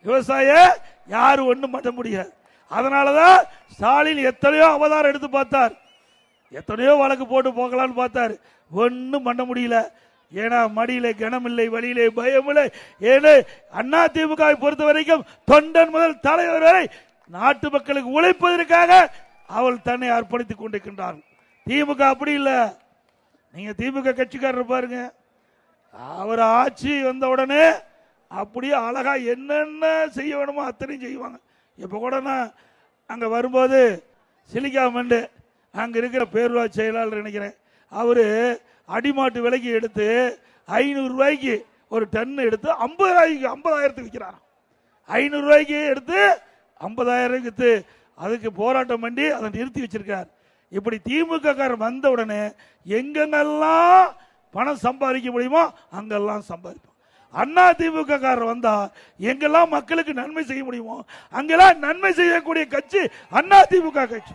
விவசாய யாரும் ஒண்ணும் பண்ண முடியாது. அதனாலதான் ஸ்டாலின் எத்தனையோ அவதாரம் எடுத்து பார்த்தார், எத்தனையோ வழக்கு போட்டு போகலான்னு பார்த்தார், ஒன்னும் பண்ண முடியல. ஏன்னா மடியிலே கனமில்லை, வழியிலே பயமில்லை. ஏன்னு அண்ணா திமுக பொறுத்த வரைக்கும் தொண்டன் முதல் தலைவர் வரை நாட்டு மக்களுக்கு உழைப்பதற்காக அவள் தன்னை அர்ப்பணித்துக் கொண்டிருக்கின்றார். திமுக அப்படி இல்லை. நீங்க திமுக கட்சிக்காரர் பாருங்க, அவர் ஆட்சி வந்த உடனே அப்படியே அழகா என்னென்ன செய்ய வேணுமோ அத்தனையும் செய்வாங்க. இப்ப கூட நான் அங்க வரும்போது சிலிக்காமண்டு அங்க இருக்கிற பேரூராட்சி செயலாளர் நினைக்கிறேன், அவரு அடிமாட்டு விலைக்கு எடுத்து 500 ரூபாய்க்கு ஒரு டன் எடுத்து 50,000 விற்கிறார். 500 ரூபாய்க்கு எடுத்து 50,000 வித்து அதுக்கு போராட்டம் பண்ணி அதை நிறுத்தி வச்சிருக்கார். இப்படி திமுக காரர் வந்த உடனே எங்கெங்கெல்லாம் பணம் சம்பாதிக்க முடியுமோ அங்கெல்லாம் சம்பாதிப்போம். அண்ணா திமுக காரர் வந்தா எங்கெல்லாம் மக்களுக்கு நன்மை செய்ய முடியுமோ அங்கெல்லாம் நன்மை செய்யக்கூடிய கட்சி அண்ணா திமுக கட்சி.